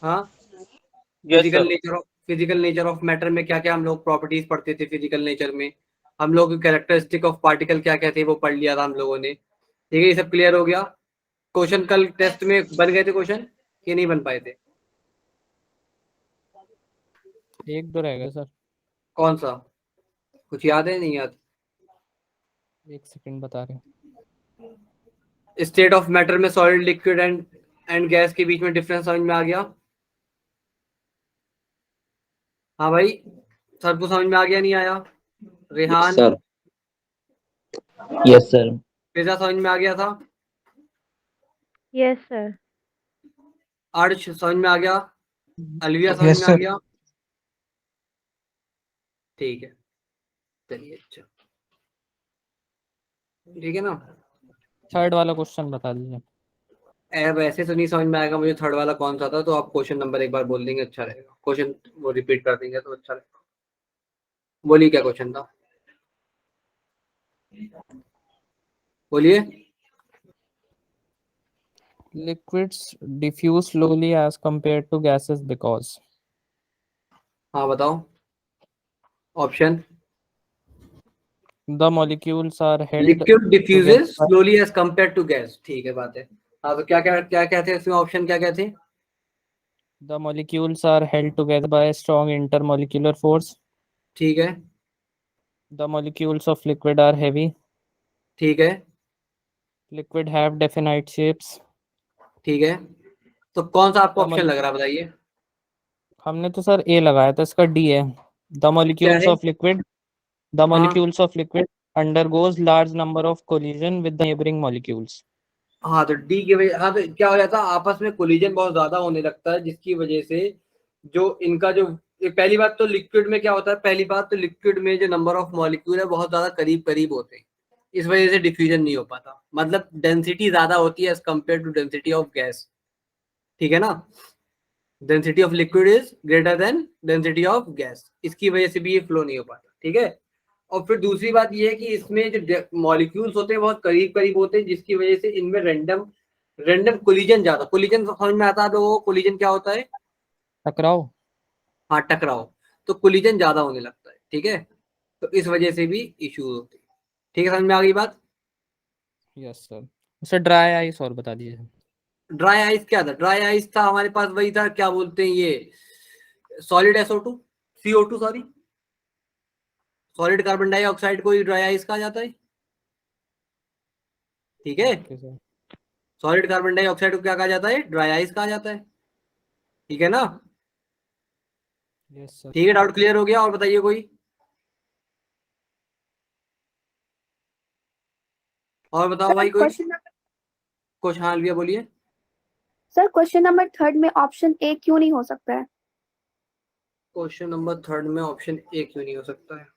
हाँ, yes sir. Physical nature of matter में क्या क्या हम लोग प्रॉपर्टीज पढ़ते थे फिजिकल नेचर में। हम लोग कैरेक्टरिस्टिक ऑफ पार्टिकल क्या क्या थे वो पढ़ लिया था हम लोगों ने। ठीक है, ये सब क्लियर हो गया। क्वेश्चन कल टेस्ट में बन गए थे क्वेश्चन कि नहीं बन पाए थे? एक दो रह गया सर। कौन सा? कुछ याद है नहीं याद? एक सेकंड बता रहे हैं। स्टेट ऑफ मैटर में सॉलिड लिक्विड एंड गैस के बीच में डिफरेंस समझ में आ गया? हाँ भाई, सबको समझ में आ गया नहीं आया? Yes Rehan, sir. Yes sir. Fiza समझ में आ गया था? Yes sir. अर्श समझ में आ गया? अलविया समझ यस में आ सर। गया? ठीक है, चलिए अच्छा, ठीक है ना। थर्ड वाला क्वेश्चन बता दीजिए। अब ऐसे तो नहीं समझ में आएगा मुझे थर्ड वाला कौन सा था, तो आप क्वेश्चन नंबर एक बार बोल देंगे अच्छा रहेगा, क्वेश्चन वो रिपीट कर देंगे तो अच्छा रहेगा। बोलिए क्या क्वेश्चन था, बोलिए। Liquids diffuse slowly as compared to gases because हाँ बताओ option. the molecules are held liquid together diffuses by slowly as compare to gas, ठीक है बात है। हाँ तो क्या क्या थे इसमें, ऑप्शन क्या क्या थे? the molecules are held together by a strong intermolecular force. ठीक है। The molecules of liquid are heavy. ठीक है। Liquid have definite shapes. ठीक है, तो कौन सा आपको The ऑप्शन लग रहा है बताइए? हमने तो सर ए लगाया था, इसका डी है। The क्या molecules है? of liquid the हाँ molecules of liquid undergoes large number of collision with the neighboring molecules. हाँ, तो डी की वजह, हाँ तो क्या हो जाता है आपस में कोलिजन बहुत ज्यादा होने लगता है जिसकी वजह से जो इनका जो, ये पहली बात तो लिक्विड में क्या होता है, पहली बात तो लिक्विड में जो नंबर ऑफ मॉलिक्यूल है बहुत ज्यादा करीब करीब होते हैं, इस वजह से डिफ्यूजन नहीं हो पाता, मतलब डेंसिटी ज्यादा होती है as compare to density of gas. ठीक है ना, density of liquid is greater than density of gas, इसकी वजह से भी ये फ्लो नहीं हो पाता। ठीक है, और फिर दूसरी बात ये है कि इसमें जो मॉलिक्यूल्स होते हैं बहुत करीब करीब होते हैं जिसकी वजह से इनमें रैंडम रैंडम कोलिजन ज्यादा, कोलिजन समझ में आता है लोगों को, कोलिजन क्या होता है? टकराव। हाँ टकराव, तो कोलिजन ज्यादा होने लगता है। ठीक है, तो इस वजह से भी इश्यूज होते हैं। ठीक है, समझ में आ गई बात? Yes sir. उसे ड्राई आइस और बता दीजिए। ड्राई आइस क्या था? ड्राई आइस था हमारे पास वही था, क्या बोलते हैं ये, solid SO2, CO2 sorry, solid carbon dioxide को ही ड्राई आइस कहा जाता है। ठीक है, okay sir. Solid carbon dioxide को क्या कहा जाता है? ड्राई आइस कहा जाता है। ठीक है ना, यस सर। ठीक है, डाउट क्लियर हो गया? और बताइए कोई और बताओ भाई कोई कुछ। हाँ अलविया बोलिए। सर क्वेश्चन नंबर थर्ड में ऑप्शन ए क्यों नहीं हो सकता है? क्वेश्चन नंबर थर्ड में ऑप्शन ए क्यों नहीं हो सकता है?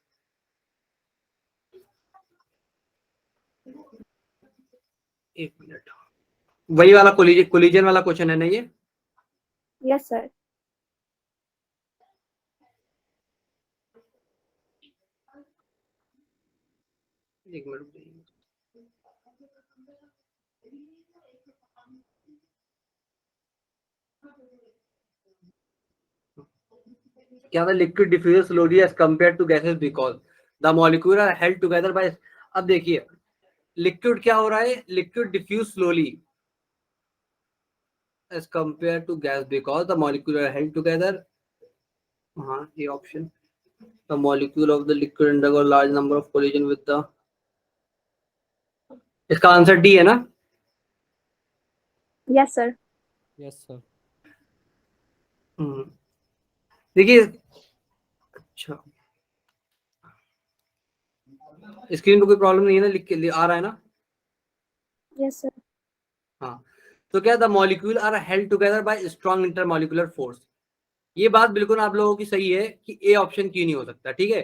एक मिनट, वही वाला कोलिजन वाला क्वेश्चन है ना ये? Yes sir. एक मिनट, क्या था? Liquid diffuse slowly as compare to gases because the molecule are held together by. अब देखिए लिक्विड क्या हो रहा है, liquid diffuse slowly as compare to gas because the molecule are held together. हाँ ये option, the molecule of the liquid undergo large number of collision with the, इसका answer D है ना? Yes sir. Yes sir. देखिए, अच्छा screen पे कोई problem नहीं है ना, लिख के आ रहा है ना? Yes sir. हाँ, तो क्या the molecule are held together by strong intermolecular force, ये बात बिल्कुल आप लोगों की सही है कि ए ऑप्शन क्यों नहीं हो सकता। ठीक है,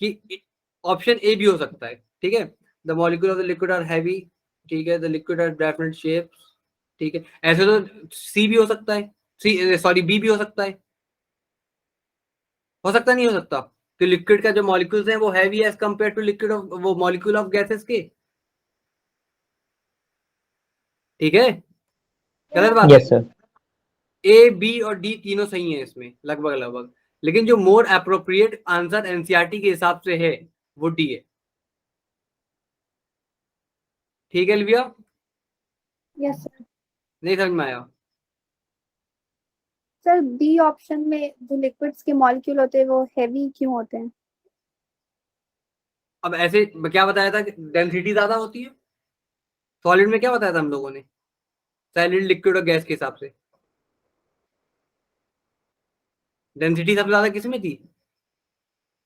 कि ऑप्शन ए भी हो सकता है। ठीक है, the molecule of the liquid are heavy, ठीक है, the liquid are definite shape, ठीक है, ऐसे तो सी भी हो सकता है, सी सॉरी बी भी हो सकता नहीं हो सकता कि लिक्विड का जो मॉलिक्यूल्स हैं वो heavy as compare to liquid of वो मॉलिक्यूल ऑफ गैसेस के। ठीक है, गलत बात है? Yes sir. ए, बी और डी तीनों सही है इसमें लगभग लगभग, लेकिन जो मोर अप्रोप्रिएट आंसर एनसीईआरटी के हिसाब से है वो डी है। ठीक है लिविया, यस सर। नहीं समझ में आया? सर बी ऑप्शन में जो लिक्विड्स के मॉलिक्यूल होते हैं वो हेवी क्यों होते हैं? अब ऐसे क्या बताया था, डेंसिटी ज्यादा होती है। सॉलिड में क्या बताया था हम लोगों ने, सॉलिड लिक्विड और गैस के हिसाब से डेंसिटी सबसे ज्यादा किस में थी?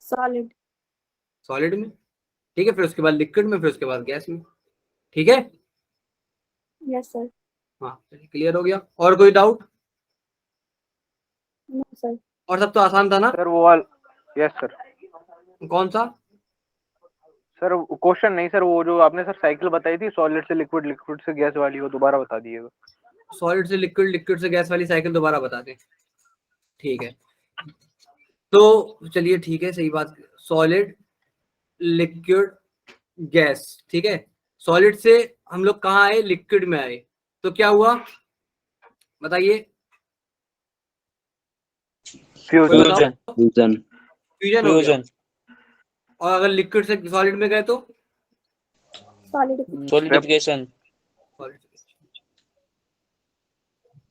सॉलिड। सॉलिड में। ठीक है, फिर उसके बाद लिक्विड में, फिर उसके बाद गैस में। ठीक है, यस सर। हाँ क्लियर हो गया। और कोई डाउट? No sir. और सब तो आसान था ना? सर वो वाल यस सर। कौन सा? सर क्वेश्चन नहीं सर, वो जो आपने सर साइकिल बताई थी सॉलिड से लिक्विड, लिक्विड से गैस वाली, वो दोबारा बता दीजिएगा। सॉलिड से लिक्विड, लिक्विड से गैस वाली साइकिल दोबारा बता दें। ठीक है, तो चलिए ठीक है, सही बात। Solid, liquid, gas. ठीक है, सॉलिड से हम लोग कहाँ आए, लिक्विड में आए, तो क्या हुआ बताइए? कोई बताओ? फ्यूजन। फ्यूजन। फ्यूजन हो गया। और अगर लिक्विड से सॉलिड में गए तो सॉलिडिफिकेशन।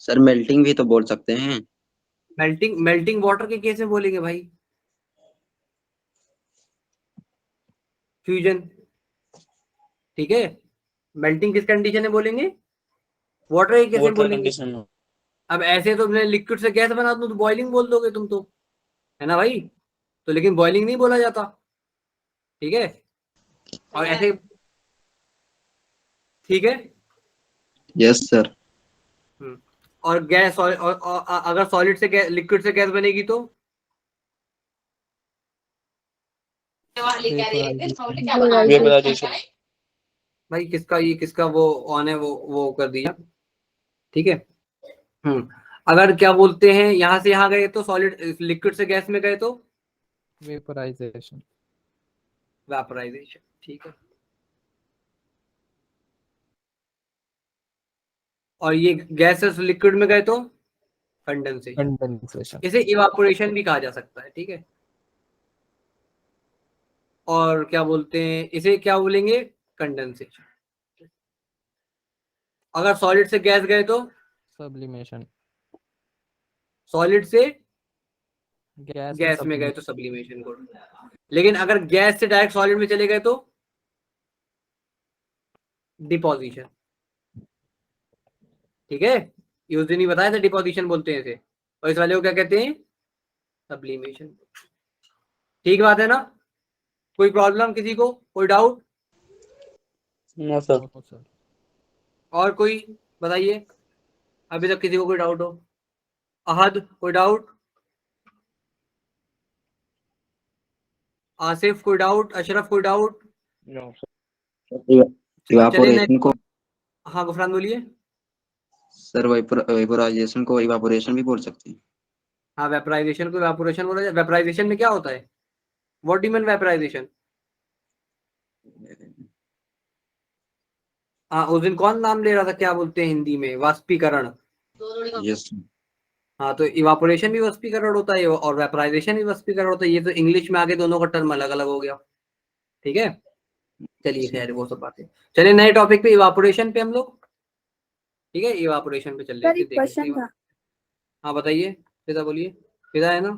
सर मेल्टिंग भी तो बोल सकते हैं। मेल्टिंग, मेल्टिंग वाटर के केस में बोलेंगे भाई फ्यूजन। ठीक है, मेल्टिंग किस कंडीशन में बोलेंगे, वाटर के केस में वाटर बोलेंगे। कंडीशन में। अब ऐसे तो मैं लिक्विड से गैस बना दूं तो बॉइलिंग बोल दोगे तुम तो, है ना भाई? तो लेकिन बॉइलिंग नहीं बोला जाता। ठीक है, और ऐसे, ठीक है। Yes sir. और गैस और अगर सॉलिड से लिक्विड से गैस बनेगी तो वेपराइजेशन। भाई किसका, ये किसका वो ऑन है, वो कर दिया। ठीक है। अगर क्या बोलते हैं, यहां से यहां गए तो सॉलिड, लिक्विड से गैस में गए तो वेपराइजेशन। वेपराइजेशन। ठीक है, और ये गैस से लिक्विड में गए तो कंडेंसेशन। कंडेंसेशन। इसे इवापोरेशन भी कहा जा सकता है। ठीक है, और क्या बोलते हैं, इसे क्या बोलेंगे, कंडेंसेशन। अगर सॉलिड से गैस गए तो सब्लिमेशन। सॉलिड से गैस में गैस में गए सब्लिमेशन। तो सब्लिमेशन को। लेकिन अगर गैस से डायरेक्ट सॉलिड में चले गए तो डिपोजिशन। ठीक है, ये उस दिन ही बताया था, डिपोजिशन बोलते हैं इसे, और इस वाले को क्या कहते हैं, सब्लिमेशन। ठीक बात है ना? कोई प्रॉब्लम किसी को, कोई डाउट? No sir. और कोई बताइए, अभी तक किसी को कोई डाउट हो? अहद कोई डाउट? आसिफ कोई डाउट? अशरफ कोई डाउट? No sir. चले नहीं। इवापोरेशन को, हाँ गुफरान बोलिए। सर वेपोराइजेशन को इवापोरेशन भी बोल सकते हैं। हाँ, वेपराइजेशन को इवापोरेशन बोला जाए। वेपराइजेशन में क्या होता है, what do you mean vaporisation? हाँ, उस दिन कौन नाम ले रहा था, क्या बोलते हैं हिंदी में, वाष्पीकरण। यस। हाँ, तो इवापोरेशन भी वाष्पीकरण होता है और वेपराइजेशन भी वाष्पीकरण होता है। ये तो इंग्लिश में आगे दोनों का टर्म अलग अलग हो गया। ठीक है, चलिए खैर वो सब बातें। चलिए नए टॉपिक पे, इवापोरेशन पे हम लोग। ठीक है, इवापोरेशन पे चल सर लेते, एक देख लेते क्वेश्चन हैं। था। हाँ बताइए, फिदा बोलिए। फिदा है ना?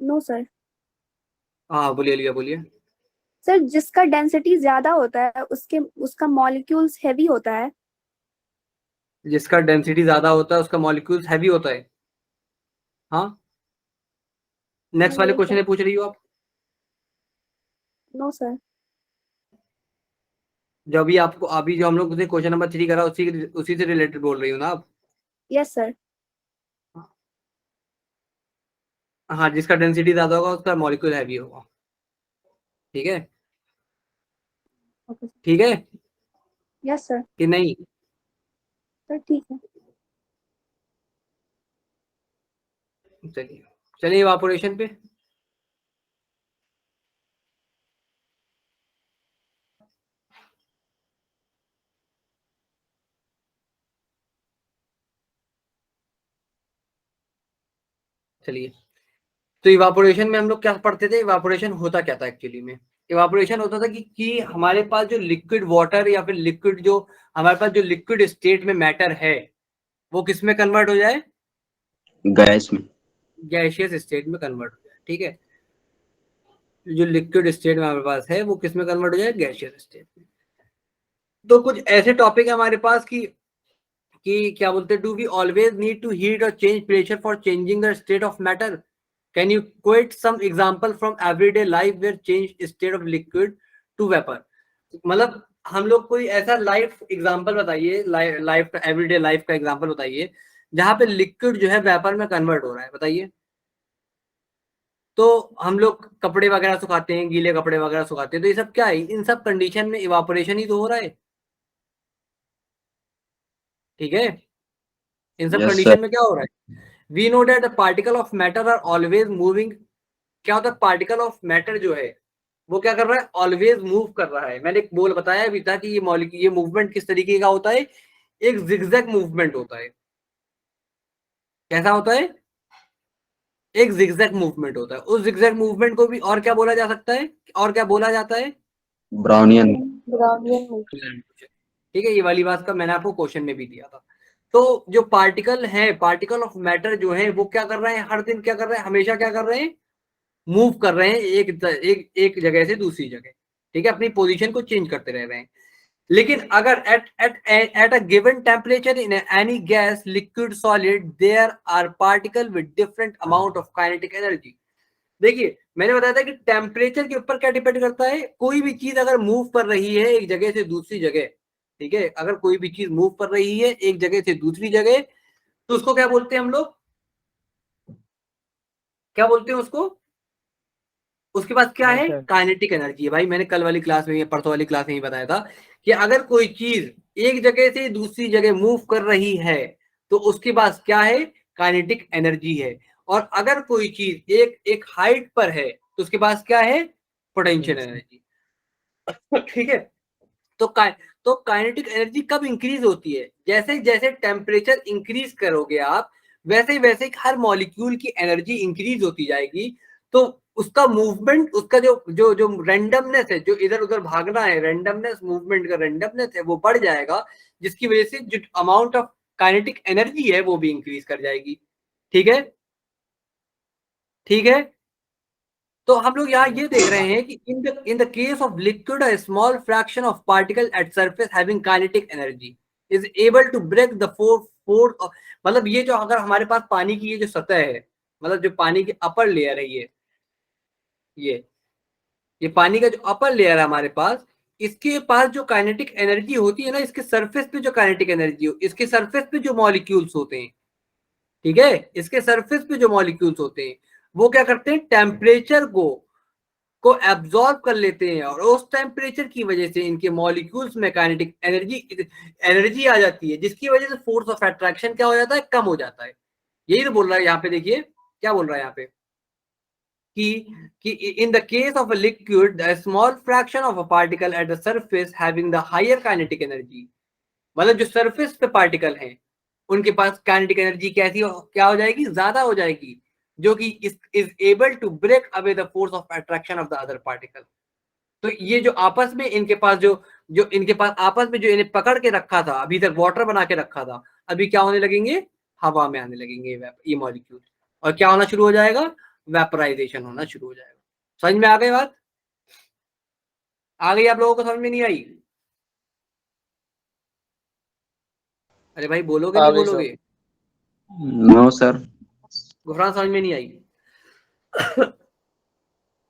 No sir. हाँ बोलिए लिया, बोलिए। सर जिसका डेंसिटी ज्यादा होता है उसके उसका मॉलिक्यूल्स हेवी होता है। जिसका डेंसिटी ज्यादा होता है उसका मॉलिक्यूल्स हैवी होता है। हाँ, नेक्स्ट वाले यस क्वेश्चन सर। में पूछ रही हो आप? No sir. जो अभी आपको, अभी जो हम लोग क्वेश्चन नंबर 3 करा, उसी से रिलेटेड बोल रही हो ना आप? Yes sir. हाँ, जिसका डेंसिटी ज्यादा होगा उसका मॉलिक्यूल हैवी होगा। ठीक है, ओके सर। ठीक है यस सर। कि नहीं? सर ठीक है। चलिए, चलिए इवापोरेशन पे। चलिए, तो इवापोरेशन में हम लोग क्या पढ़ते थे, इवापोरेशन होता क्या था एक्चुअली में। इवापोरेशन होता था कि हमारे पास जो लिक्विड वाटर या फिर लिक्विड जो हमारे पास जो लिक्विड स्टेट में मैटर है वो किस में कन्वर्ट हो जाए, गैस में। गैसियस स्टेट में कन्वर्ट हो जाए। ठीक है, जो लिक्विड स्टेट में हमारे पास है वो किस में कन्वर्ट हो जाए, गैसियस स्टेट में। तो कुछ ऐसे टॉपिक है हमारे पास कि क्या बोलते हैं, do we always need to heat और change pressure for changing the state of matter, can you quote some example from everyday life where change state of liquid to vapour. मतलब हम लोग कोई ऐसा लाइफ एग्जांपल बताइए, life का everyday life का example बताइए जहां पे लिक्विड जो है वेपर में कन्वर्ट हो रहा है, बताइए। तो हम लोग कपड़े वगैरह सुखाते हैं, गीले कपड़े वगैरह सुखाते हैं, तो ये सब क्या है, इन सब कंडीशन में इवापोरेशन ही तो हो रहा है। ठीक है, इन सब यस सर। कंडीशन में क्या हो रहा है, we know that the particle of matter are always moving. क्या होता है, पार्टिकल ऑफ मैटर जो है वो क्या कर रहा है, ऑलवेज मूव कर रहा है। मैंने एक बोल बताया भी था कि ये मॉलिक्यूल, ये मूवमेंट किस तरीके का होता है, एक जिगजैग मूवमेंट होता है। कैसा होता है, एक जिगजैग मूवमेंट होता है। उस जिगजैग मूवमेंट को भी और क्या बोला जा सकता है, और क्या बोला जाता है, ब्राउनियन। ठीक है, ये वाली बात का मैंने आपको क्वेश्चन में भी दिया था। तो जो पार्टिकल है, पार्टिकल ऑफ मैटर जो है वो क्या कर रहे हैं, हर दिन क्या कर रहे हैं, हमेशा क्या कर रहे हैं, मूव कर रहे हैं एक जगह से दूसरी जगह। ठीक है, अपनी पोजीशन को चेंज करते रह रहे हैं। लेकिन अगर at a given temperature in any gas liquid solid there are particle with different amount of kinetic energy. देखिए मैंने बताया था कि टेम्परेचर के ऊपर क्या डिपेंड करता है, कोई भी चीज अगर मूव कर रही है एक जगह से दूसरी जगह, ठीक है, अगर कोई भी चीज मूव कर रही है एक जगह से दूसरी जगह, तो उसको क्या बोलते हैं हम लोग, क्या बोलते हैं उसको, उसके पास क्या है, काइनेटिक एनर्जी है। भाई मैंने कल वाली क्लास में, परसों वाली क्लास में ही बताया था कि अगर कोई चीज एक जगह से दूसरी जगह मूव कर रही है तो उसके पास क्या है, काइनेटिक एनर्जी है। और अगर कोई चीज एक हाइट पर है तो उसके पास क्या है, पोटेंशियल एनर्जी। ठीक है, तो काइनेटिक एनर्जी कब इंक्रीज होती है, जैसे जैसे टेम्परेचर इंक्रीज करोगे आप, वैसे वैसे हर मॉलिक्यूल की एनर्जी इंक्रीज होती जाएगी। तो उसका मूवमेंट, उसका जो जो जो रैंडमनेस है, जो इधर उधर भागना है, रैंडमनेस, मूवमेंट का रैंडमनेस है वो बढ़ जाएगा, जिसकी वजह से जो अमाउंट ऑफ काइनेटिक एनर्जी है वो भी इंक्रीज कर जाएगी। ठीक है, ठीक है। तो हम लोग यहाँ ये देख रहे हैं कि in the case of liquid a small fraction of particle at surface having kinetic energy is able to break the force. मतलब ये जो, अगर हमारे पास पानी की ये जो सतह है, मतलब जो पानी की अपर लेयर है, ये पानी का जो अपर लेयर है हमारे पास, इसके पास जो काइनेटिक एनर्जी होती है ना, इसके सरफेस पे जो काइनेटिक एनर्जी हो, इसके सरफेस पे जो मॉलिक्यूल्स होते हैं, ठीक है, इसके सरफेस पे जो मॉलिक्यूल्स होते हैं वो क्या करते हैं, टेम्परेचर को एब्जॉर्ब कर लेते हैं, और उस टेम्परेचर की वजह से इनके मॉलिक्यूल्स में काइनेटिक एनर्जी आ जाती है, जिसकी वजह से फोर्स ऑफ अट्रैक्शन क्या हो जाता है, कम हो जाता है। यही तो बोल रहा है यहाँ पे, देखिए क्या बोल रहा है यहाँ पे कि in the case of a liquid a small fraction of a particle at the surface having the higher kinetic energy, मतलब जो सरफेस पे पार्टिकल हैं उनके पास काइनेटिक एनर्जी कैसी क्या हो जाएगी, ज्यादा हो जाएगी, जो कि is able to break away the force of attraction of the other particle. तो ये जो आपस में इनके पास जो इनके पास आपस में जो इन्हें पकड़ के रखा था, अभी तक वाटर बना के रखा था, अभी क्या होने लगेंगे, हवा में आने लगेंगे ये मॉलिक्यूल, और क्या होना शुरू हो जाएगा, वेपराइजेशन होना शुरू हो जाएगा। समझ में आ गई बात, आ गई आप लोगों को, समझ में नहीं आई, अरे भाई बोलोगे नहीं बोलोगे, नो सर। गुफरान समझ में नहीं आई,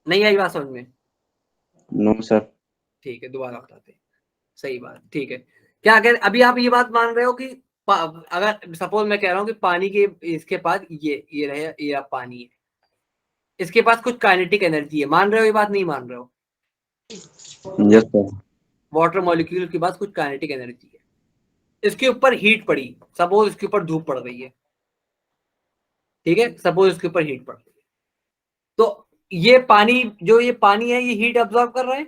नहीं आई बात समझ में, नो सर। ठीक है दोबारा बताते हैं, सही बात, ठीक है। क्या कह अभी आप ये बात मान रहे हो कि अगर सपोज मैं कह रहा हूँ कि पानी के इसके पास ये रहे, ये आप पानी है, इसके पास कुछ काइनेटिक एनर्जी है, मान रहे हो ये बात, नहीं मान रहे हो, यस सर। वाटर मॉलिक्यूल के पास कुछ काइनेटिक एनर्जी है, इसके ऊपर हीट पड़ी, सपोज इसके ऊपर धूप पड़ रही है, ठीक है, सपोज इसके ऊपर हीट पड़ रही है, तो ये पानी, जो ये पानी है ये हीट अब्सॉर्ब कर रहा है,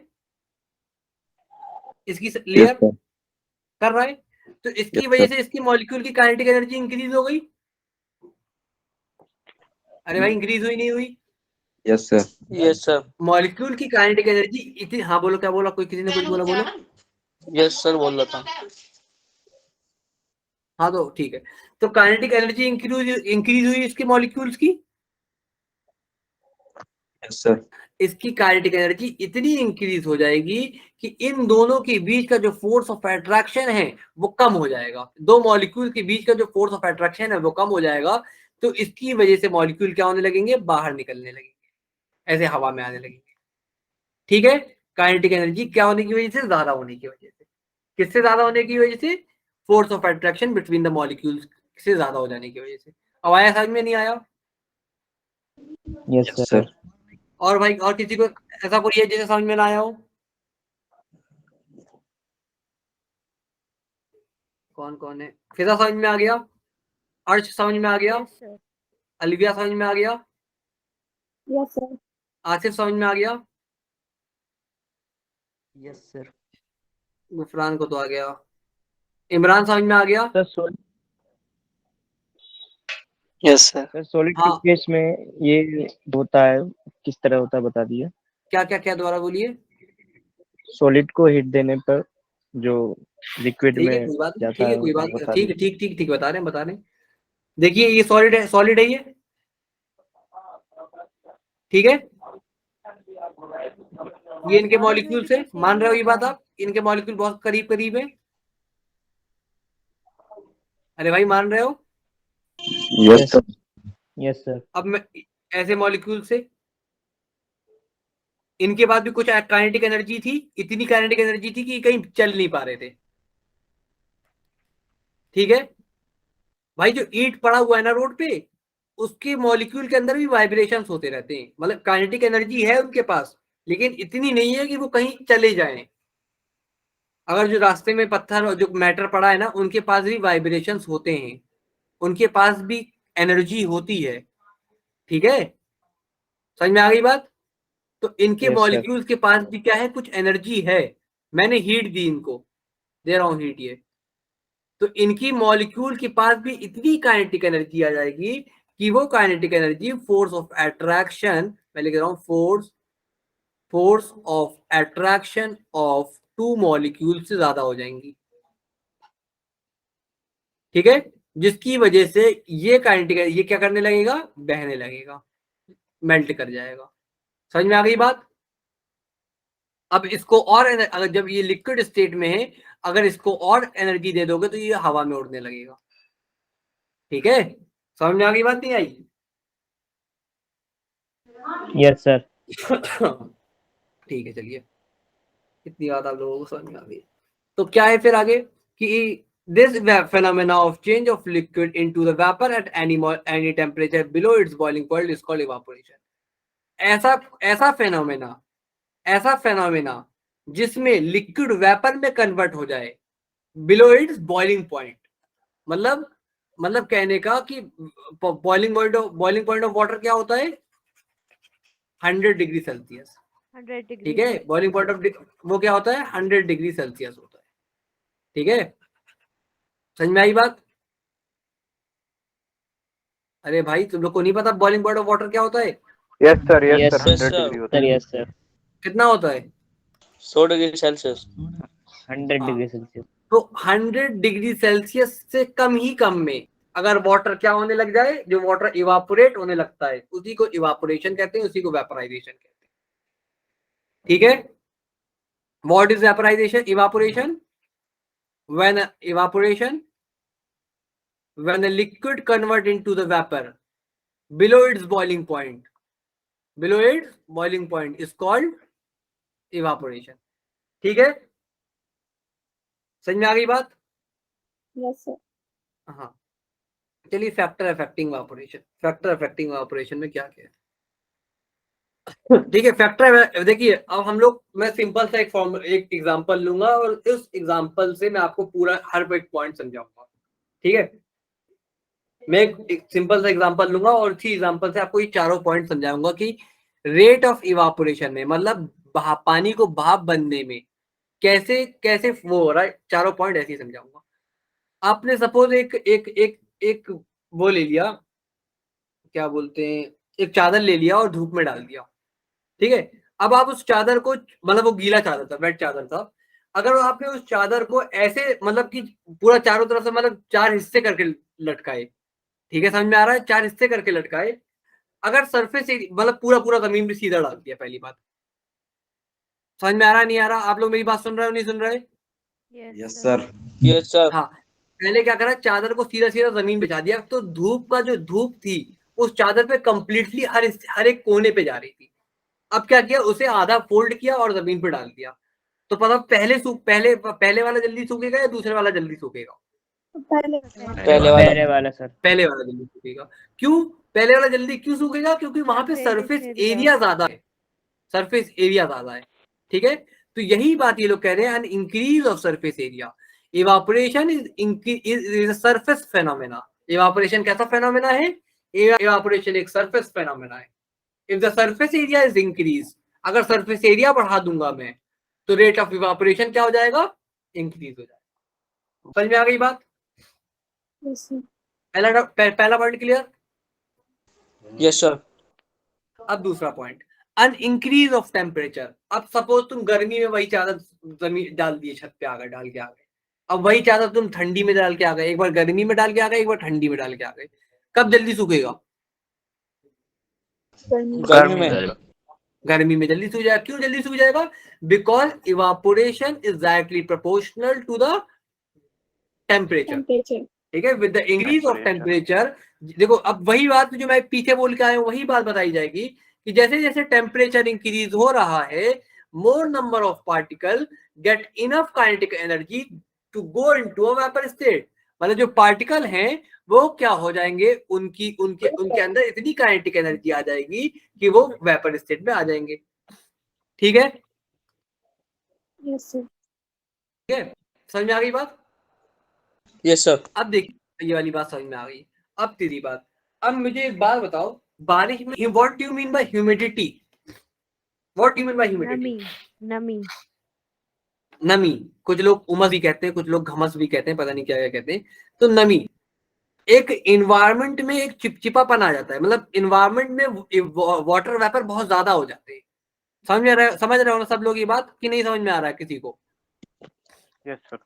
इसकी लेयर कर रहा है, तो इसकी वजह से इसकी मॉलिक्यूल की काइनेटिक एनर्जी इंक्रीज हो गई, अरे भाई इंक्रीज हुई नहीं हुई? Yes sir. Yes sir. Molecule की काइनेटिक एनर्जी इतनी, हाँ बोलो क्या बोला, कोई किसी ने कुछ बोला, बोलो। यस सर बोल रहा था। हाँ तो ठीक है, तो काइनेटिक एनर्जी इंक्रीज हुई इसके मॉलिक्यूल्स की, यस सर। इसकी काइनेटिक एनर्जी इतनी इंक्रीज हो जाएगी कि इन दोनों के बीच का जो फोर्स ऑफ अट्रैक्शन है वो कम हो जाएगा, दो मॉलिक्यूल के बीच का जो फोर्स ऑफ अट्रैक्शन है वो कम हो जाएगा, तो इसकी वजह से मॉलिक्यूल क्या होने लगेंगे, बाहर निकलने लगेंगे, ऐसे हवा में आने लगेंगे। ठीक है, काइनेटिक एनर्जी क्या होने की वजह से, ज्यादा होने की वजह से, किससे ज्यादा होने की वजह से, force of attraction between the molecules से ज्यादा हो जाने की वजह से। अब आया समझ में, नहीं आया? Yes yes sir. सर। और भाई और किसी को ऐसा कोई है जिसे समझ में ना आया हो? कौन कौन है? फिजा समझ में आ गया? अर्श समझ में आ गया? Yes sir. अलविया समझ में आ गया? Yes sir. आसिफ समझ में आ गया? Yes sir. गुफरान को तो आ गया। इमरान समझ में आ गया? Sir yes sir. Sir solid हाँ, केस में ये होता है, किस तरह होता है बता दिए। क्या क्या क्या, दोबारा बोलिए। सॉलिड को हीट देने पर जो लिक्विड ठीक है, में कोई बात नहीं, जाता ठीक है, है कोई वो बात नहीं, बता ठीक है, दीजिए। ठीक ठीक ठीक, बता रहे हैं, बता रहे हैं। देखिए ये सॉलिड है, सॉलिड है ये, ठीक है, ये इनके मॉलिक्यूल से, मान रहे हो ये बात आप, इनके मॉलिक्यूल बहुत करीब करीब है। अरे भाई मान रहे हो? Yes sir. Yes sir. अब मैं ऐसे मॉलिक्यूल से, इनके पास भी कुछ काइनेटिक एनर्जी थी, इतनी काइनेटिक एनर्जी थी कि कहीं चल नहीं पा रहे थे। ठीक है भाई, जो ईंट पड़ा हुआ है ना रोड पे, उसके मॉलिक्यूल के अंदर भी वाइब्रेशंस होते रहते हैं, मतलब काइनेटिक एनर्जी है उनके पास, लेकिन इतनी नहीं है कि वो कहीं चले जाएं। अगर जो रास्ते में पत्थर और जो मैटर पड़ा है ना, उनके पास भी वाइब्रेशंस होते हैं, उनके पास भी एनर्जी होती है। ठीक है, समझ में आ गई बात? तो इनके यस सर। मॉलिक्यूल्स के पास भी क्या है, कुछ एनर्जी है, मैंने हीट दी इनको, दे रहा हूं हीट ये, तो इनकी मॉलिक्यूल के पास भी इतनी काइनेटिक एनर्जी आ जाएगी कि वो kinetic energy force of attraction, मैं लिख रहा हूं force of attraction of two molecule से ज्यादा हो जाएंगी। ठीक है, जिसकी वजह से ये काइनेटिक, ये क्या करने लगेगा, बहने लगेगा, मेल्ट कर जाएगा। समझ में आ गई बात? अब इसको और अगर जब ये लिक्विड स्टेट में है, अगर इसको और एनर्जी दे दोगे तो ये हवा में उड़ने लगेगा। ठीक है, समझ में आ गई बात, नहीं आई? Yes sir. ठीक है, चलिए, इतनी बात आप लोगों को समझ में आ गई। तो क्या है फिर आगे कि this phenomena of change of liquid into the vapor at any temperature below its boiling point is called evaporation। ऐसा ऐसा फेनोमेना जिसमें लिक्विड वेपर में कन्वर्ट हो जाए बिलो इट्स बॉइलिंग पॉइंट, मतलब कहने का कि बॉइलिंग पॉइंट ऑफ वाटर क्या होता है, 100 डिग्री सेल्सियस। 100 डिग्री। ठीक है, बॉइलिंग पॉइंट ऑफ वो क्या होता है, 100 डिग्री सेल्सियस होता है। ठीक है, समझ में आई बात? अरे भाई तुम लोग को नहीं पता बॉइलिंग पॉइंट ऑफ वाटर क्या होता है? Yes sir, yes yes sir, 100 degree होता है। Yes sir. कितना होता है? 100 डिग्री सेल्सियस। 100 हाँ। Degree Celsius. तो 100 डिग्री सेल्सियस से कम ही कम में अगर वाटर क्या होने लग जाए, जो वाटर इवापोरेट होने लगता है उसी को इवापोरेशन कहते हैं, उसी को वेपराइजेशन कहते हैं। ठीक है, what is vaporisation, evaporation? when evaporation when a liquid convert into the vapor below its boiling point is called evaporation। ठीक है, समझ में आ गई बात? Yes sir. हाँ, चलिए फैक्टर अफेक्टिंग इवापोरेशन में क्या क्या है। ठीक है, फैक्टर, देखिए अब हम लोग, मैं सिंपल सा एक एग्जांपल लूंगा और इस एग्जांपल से मैं आपको पूरा हर एक पॉइंट समझाऊंगा। ठीक है, मैं एक सिंपल सा एग्जांपल लूंगा और इसी एग्जांपल से आपको ये चारों पॉइंट समझाऊंगा कि रेट ऑफ इवापोरेशन में, मतलब पानी को भाप बनने में कैसे कैसे वो हो रहा है, चारों पॉइंट ऐसे ही समझाऊंगा। आपने सपोज एक एक एक एक वो ले लिया, क्या बोलते हैं, एक चादर ले लिया और धूप में डाल दिया, ठीक है। अब आप उस चादर को, मतलब वो गीला चादर था, वेट चादर था, अगर आपने उस चादर को ऐसे मतलब कि पूरा चारों तरफ से मतलब 4 हिस्से करके लटकाए, ठीक है, समझ में आ रहा है, 4 हिस्से करके लटकाए, अगर सरफेस मतलब पूरा पूरा जमीन पे सीधा डाल दिया, पहली बात समझ में आ रहा नहीं आ रहा, आप लोग मेरी बात सुन रहे हो नहीं सुन रहे? Yes sir. Yes sir. हाँ, पहले क्या करा, चादर को सीधा सीधा जमीन पे बिछा दिया, तो धूप का जो धूप थी उस चादर पे कंप्लीटली हर एक कोने पे जा रही थी। अब क्या किया, उसे आधा फोल्ड किया और जमीन पे डाल दिया, तो पता पहले वाला जल्दी सूखेगा या दूसरे वाला जल्दी सूखेगा? पहले वाला सर। पहले वाला जल्दी सूखेगा। क्यों पहले वाला जल्दी क्यों सूखेगा? क्योंकि वहां पे सरफेस एरिया ज्यादा है, सरफेस एरिया ज्यादा है, ठीक है। तो यही बात ये लोग कह रहे हैं, an increase of surface area, evaporation is surface phenomena. Evaporation कैसा फेनोमेना है? इवापोरेशन एक सरफेस फेनोमेना है। If the surface area is increase, अगर सरफेस एरिया बढ़ा दूंगा मैं, तो रेट ऑफ इवापोरेशन क्या हो जाएगा? इंक्रीज हो जाएगा। समझ में आ गई बात? पहला पॉइंट क्लियर? Yes sir. अब दूसरा point, on increase of temperature. अब सपोज तुम गर्मी में वही चादर जमीन डाल दिए, छत पे आ गए, डाल के आ गए, अब वही चादर तुम ठंडी में डाल के आ गए, एक बार गर्मी में डाल के आ गए, एक बार ठंडी में डाल के आ गए, कब जल्दी सूखेगा? गर्मी में। गर्मी में जल्दी सूख जाएगा। क्यों जल्दी सूख जाएगा? Because evaporation is directly proportional to the temperature, ठीक है, with the increase of temperature. देखो अब वही बात जो मैं पीछे बोल के आया हूं, वही बात बताई जाएगी कि जैसे जैसे टेम्परेचर इंक्रीज हो रहा है, more number of particle get enough kinetic energy to go into a vapour state. मतलब जो पार्टिकल हैं वो क्या हो जाएंगे, उनके उनके अंदर इतनी काइनेटिक एनर्जी आ जाएगी कि वो वेपर स्टेट में आ जाएंगे, ठीक है। ठीक है, समझ में आ गई बात? Yes sir. अब देखिए ये वाली बात समझ में आ गई। अब तेरी बात, अब मुझे एक बात बताओ, बारिश में what do you mean by humidity? What do you mean by humidity? नमी, कुछ लोग उमस भी कहते हैं, कुछ लोग घमस भी कहते हैं, पता नहीं क्या क्या कहते हैं। तो नमी, एक इन्वायरमेंट में एक चिपचिपापन आ जाता है, मतलब इन्वायरमेंट में वाटर वेपर बहुत ज्यादा हो जाते हैं। समझ रहे हो ना सब लोग ये बात, कि नहीं समझ में आ रहा है किसी को? Yes sir.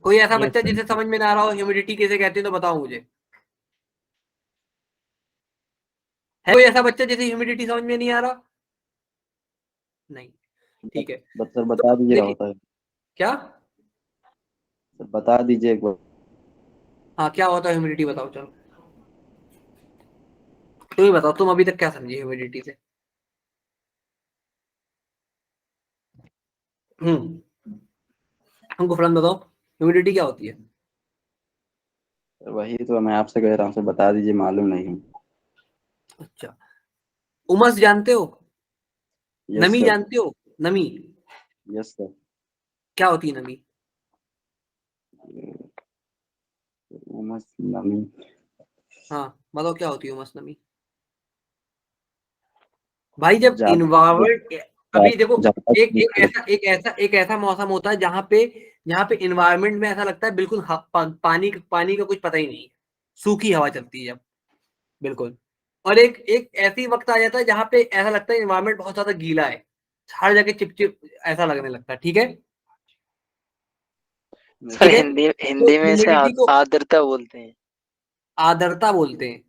कोई ऐसा Yes, बच्चा sir. जिसे समझ में ना आ रहा हो ह्यूमिडिटी कैसे कहते हैं तो बताओ मुझे। है कोई ऐसा बच्चा जिसे ह्यूमिडिटी समझ में नहीं आ रहा? नहीं, ठीक है। सर बता दीजिए देखिए, होता है। क्या? सर बता दीजिए एक बार। हाँ, क्या होता है ह्यूमिडिटी, बताओ चलो, तुम ही बताओ, तुम अभी तक क्या समझे ह्यूमिडिटी से? हमको फौरन बताओ, ह्यूमिडिटी क्या होती है? सर वही तो मैं आपसे कह रहा हूँ, सर बता दीजिए, मालूम नहीं है। अच्छा, उमस जानते हो? यस नमी सर। जानते हो? नमी यस सर। क्या होती है? नमी, उमस नमी। हाँ बताओ क्या होती है उमस नमी? भाई जब ज्यादा इन्वायरमेंट, अभी देखो, ज्यादा एक ऐसा मौसम होता है जहाँ पे इन्वायरमेंट में ऐसा लगता है बिल्कुल पानी का कुछ पता ही नहीं है, सूखी हवा चलती है जब, बिल्कुल। और एक एक ऐसी वक्त आ जाता है जहाँ पे ऐसा लगता है इन्वायरमेंट बहुत ज्यादा गीला है, हर जगह चिपचिप ऐसा लगने लगता है, ठीक है। सर ठीक है, हिंदी तो हिंदी में इसे ह्यूमिडिटी को आर्द्रता बोलते हैं। आर्द्रता बोलते हैं।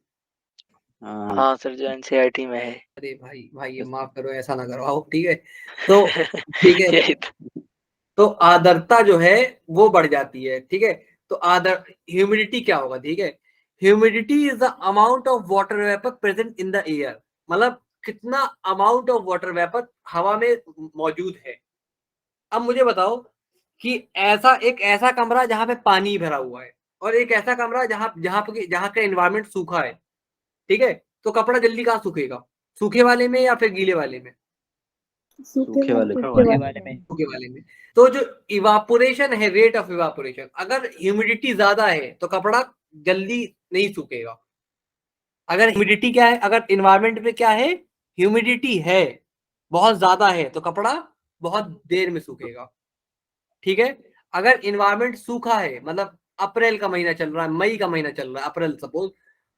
हाँ। हाँ सर, जो एनसीईआरटी में है। अरे भाई ये माफ करो, ऐसा ना करवाओ, ठीक है। तो ठीक है, यही तो। तो आर्द्रता जो है वो बढ़ जाती है, ठीक है। तो ह्यूमिडिटी क्या होगा, ठीक है, humidity is the amount of water vapour present in the air, मतलब कितना अमाउंट ऑफ वाटर वेपर हवा में मौजूद है। अब मुझे बताओ कि एक ऐसा कमरा जहां पे पानी भरा हुआ है, और एक ऐसा कमरा जहां का एनवायरमेंट सूखा है, ठीक है, तो कपड़ा जल्दी कहाँ सूखेगा, सूखे वाले में या फिर गीले वाले में? सूखे वाले। सूखे वाले में। तो जो इवापोरेशन है, रेट ऑफ इवापोरेशन, अगर ह्यूमिडिटी ज्यादा है तो कपड़ा जल्दी नहीं सूखेगा। अगर ह्यूमिडिटी क्या है, अगर इन्वायरमेंट में क्या है, ह्यूमिडिटी है, बहुत ज्यादा है, तो कपड़ा बहुत देर में सूखेगा, ठीक है। अगर इन्वायरमेंट सूखा है, मतलब अप्रैल का महीना चल रहा है, मई का महीना चल रहा है, अप्रैल सपोज,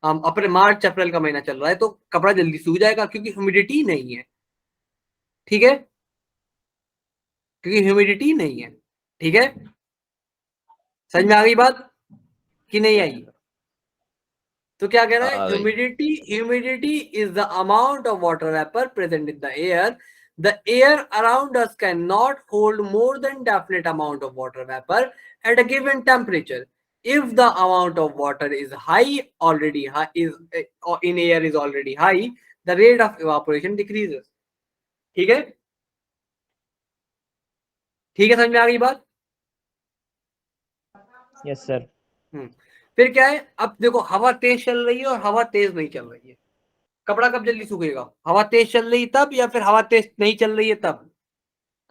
अपने मार्च अप्रैल का महीना चल रहा है तो कपड़ा जल्दी सूख जाएगा क्योंकि ह्यूमिडिटी नहीं है, ठीक है, क्योंकि ह्यूमिडिटी नहीं है, ठीक है। समझ में आ गई बात कि नहीं आई? तो क्या कह रहा है, humidity is the amount of water vapour present in the air. The air around us cannot hold more than definite amount of water vapor at a given temperature. If the amount of water is already high in air is already high, the rate of evaporation decreases. ठीक है, ठीक है, समझ में आ गई बात? Yes sir. फिर क्या है, अब देखो हवा तेज चल रही है और हवा तेज नहीं चल रही है, कपड़ा कब जल्दी सूखेगा? हवा तेज चल रही तब या फिर हवा तेज नहीं चल रही है तब?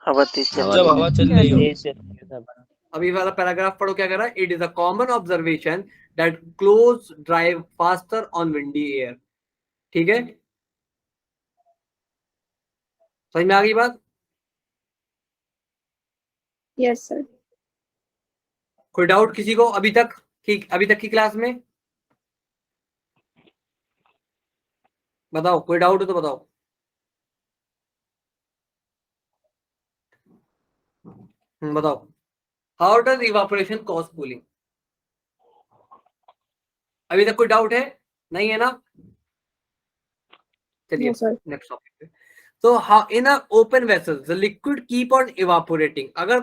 हवा तेज चल जब रही है। हवा चल रही हो। तेज चल रही है सर। अभी वाला पैराग्राफ पढ़ो, क्या कह रहा है, it is a common observation that close drive faster on windy air. ठीक है, समझ में आ गई बात? Yes sir. कोई डाउट किसी को अभी तक? ठीक, अभी तक की क्लास में बताओ, कोई डाउट हो तो बताओ. बताओ, how does evaporation cause cooling? अभी तक कोई डाउट है? नहीं है ना? चलिए नो सर। नेक्स्ट टॉपिक पे. तो in a open vessels the liquid keep on evaporating. अगर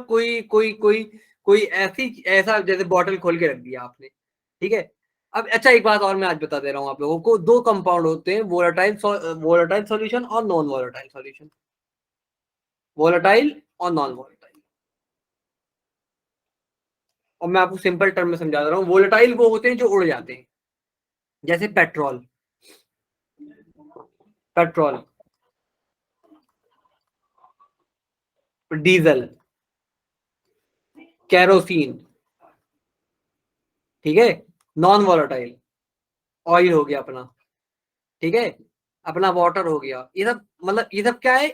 कोई ऐसा जैसे बॉटल खोल के रख दिया आपने, ठीक है. अब अच्छा एक बात और मैं आज बता दे रहा हूँ आप लोगों को, दो कंपाउंड होते हैं, वोलेटाइल सॉल्यूशन और नॉन वोलेटाइल सॉल्यूशन. वोलेटाइल और नॉन वोलेटाइल. और मैं आपको सिंपल टर्म में समझा दे रहा हूँ. वोलेटाइल वो होते हैं जो उड़ जाते हैं, जैसे पेट्रोल, डीजल, केरोसिन, ठीक है. नॉन वोलेटाइल ऑयल हो गया अपना, ठीक है, अपना वाटर हो गया. ये सब मतलब ये सब क्या है?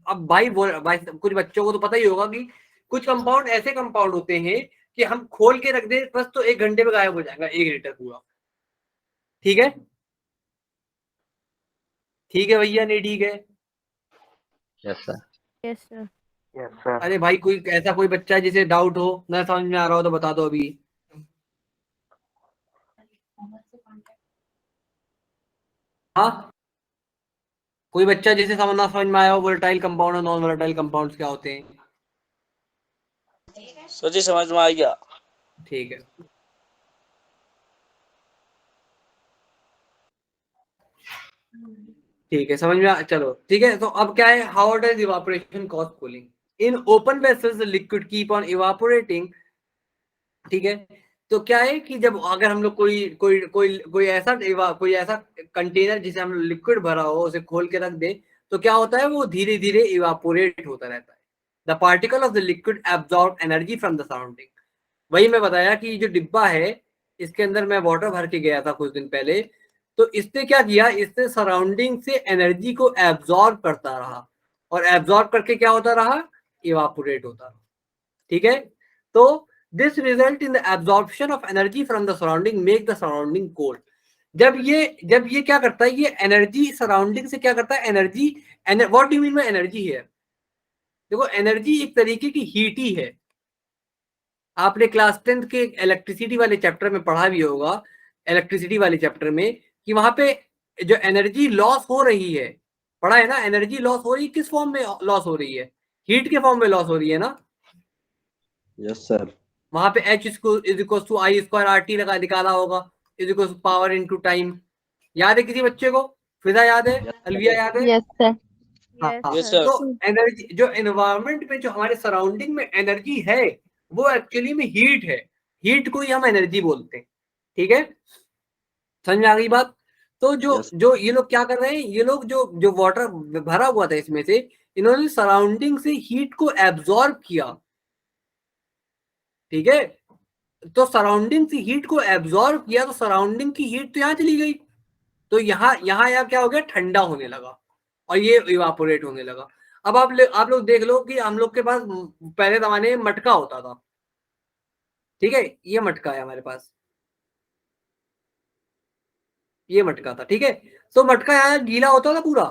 अब भाई कुछ बच्चों को तो पता ही होगा कि कुछ कंपाउंड ऐसे कंपाउंड होते हैं कि हम खोल के रख दे बस तो 1 घंटे में गायब हो जाएगा 1 लीटर पूरा. ठीक है, ठीक है भैया, नहीं ठीक है? Yes sir. Yes sir. Yes sir. अरे भाई कोई ऐसा कोई बच्चा है जिसे डाउट हो, ना समझ में आ रहा हो तो बता दो अभी. हाँ, कोई बच्चा जिसे ना समझ में आया हो वोलेटाइल कंपाउंड और नॉन वोलेटाइल कंपाउंड्स क्या होते हैं? सर जी समझ में आ गया। ठीक है, ठीक है, समझ में चलो ठीक है. तो अब क्या है, how does evaporation cause cooling? In open vessels the liquid keep on evaporating. ठीक है, तो क्या है कि जब अगर हम लोग कोई ऐसा कंटेनर जिसे हम लिक्विड भरा हो उसे खोल के रख दे तो क्या होता है, वो धीरे धीरे इवापोरेट होता रहता है. The particle of the liquid absorb energy from the surrounding. वही मैं बताया कि जो डिब्बा है इसके अंदर मैं वाटर भर के गया था कुछ दिन पहले, तो इसने क्या किया, इसने सराउंडिंग से एनर्जी को एब्जॉर्ब करता रहा और एब्जॉर्ब करके क्या होता रहा, इवापोरेट होता रहा. ठीक है, तो this result in the absorption of energy from the surrounding make the surrounding cold. जब ये क्या करता है, ये एनर्जी सराउंडिंग से क्या करता है, energy. What do you mean by energy here? देखो एनर्जी एक तरीके की हीट ही है. आपने क्लास 10th के इलेक्ट्रिसिटी वाले चैप्टर में पढ़ा भी होगा, इलेक्ट्रिसिटी वाले चैप्टर में, कि वहां पे जो एनर्जी लॉस हो रही है, पढ़ा है ना, एनर्जी लॉस हो रही है, किस फॉर्म में लॉस हो रही है? हीट के फॉर्म में लॉस हो रही है ना. Yes sir. वहां पे H is equal to I square R T लगा निकाला होगा, is equal to power into time. याद है किसी बच्चे को? फिजा याद है? अलविया याद है? Yes sir. हाँ, यस सर। तो एनर्जी जो एनवायरनमेंट में जो हमारे सराउंडिंग में एनर्जी है वो एक्चुअली में हीट है. हीट को ही हम एनर्जी बोलते हैं. ठीक है, समझ में आ गई बात? तो जो ये लोग क्या कर रहे हैं, ये लोग जो वाटर भरा हुआ था इसमें से, इन्होंने सराउंडिंग से हीट को एब्जॉर्ब किया. ठीक है, तो सराउंडिंग की हीट को एब्जॉर्ब किया तो सराउंडिंग की हीट तो यहाँ चली गई, तो यहाँ क्या हो गया, ठंडा होने लगा और ये इवापोरेट होने लगा. अब आप लोग देख लो कि हम लोग के पास पहले जमाने में मटका होता था. ठीक है, ये मटका है हमारे पास, ये मटका था, ठीक है। तो मटका यहाँ गीला होता था पूरा,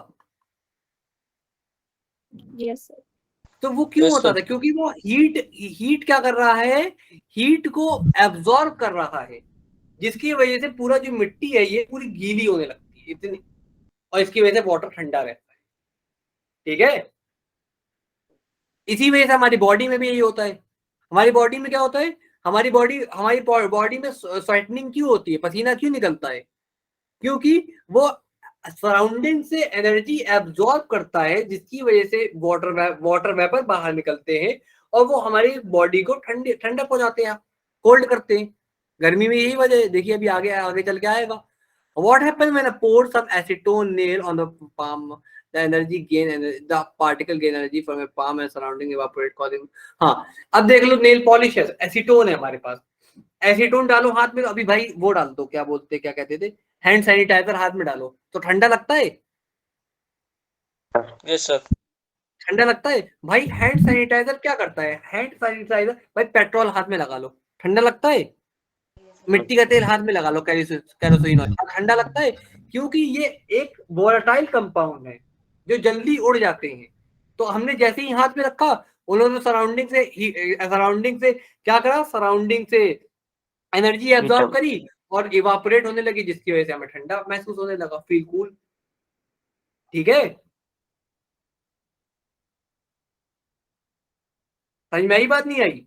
यस सर। तो वो क्यों Yes, होता sir. था? क्योंकि वो हीट क्या कर रहा है, हीट को एब्जॉर्ब कर रहा है, जिसकी वजह से पूरा जो मिट्टी है ये पूरी गीली होने लगती है इतनी, और इसकी वजह से वाटर ठंडा रहता है, ठीक है। इसी वजह से हमारी बॉडी में भी यही होता है। हमारी बॉडी में क्या होता है, हमारी बॉडी में स्वेटनिंग क्यों होती है, पसीना क्यों निकलता है? क्योंकि वो सराउंडिंग से एनर्जी एब्जॉर्ब करता है, जिसकी वजह से वाटर वेपर बाहर निकलते हैं और वो हमारी बॉडी को ठंडक पहुंचाते हैं, कोल्ड करते हैं। गर्मी में यही वजह है, देखिए अभी आगे आगे चल के आएगा। What happens when I pour some acetone nail on the palm? The energy gain, the particle gain energy from a palm and surrounding evaporate causing. हाँ, अब देख लो नेल पॉलिश है, एसीटोन है हमारे पास, एसीटोन डालो हाथ में, अभी भाई वो डाल दो, क्या बोलते क्या कहते थे, हैंड सैनिटाइजर हाथ में डालो तो ठंडा लगता है, Yes, sir. ठंडा लगता है भाई। हैंड सैनिटाइजर क्या करता है, हैंड सैनिटाइजर भाई पेट्रोल हाथ में लगा लो, ठंडा लगता है। मिट्टी का तेल हाथ में लगा लो, केरोसिन ऑयल, ठंडा लगता है, क्योंकि ये एक वोलेटाइल कंपाउंड है जो जल्दी उड़ जाते हैं। तो हमने जैसे ही हाथ में रखा, उन्होंने सराउंडिंग से क्या करा, सराउंडिंग से एनर्जी एब्जॉर्ब करी और इवापोरेट होने लगी, जिसकी वजह से हमें ठंडा महसूस होने लगा, फील कूल, ठीक है। समझ में आई बात, नहीं आई?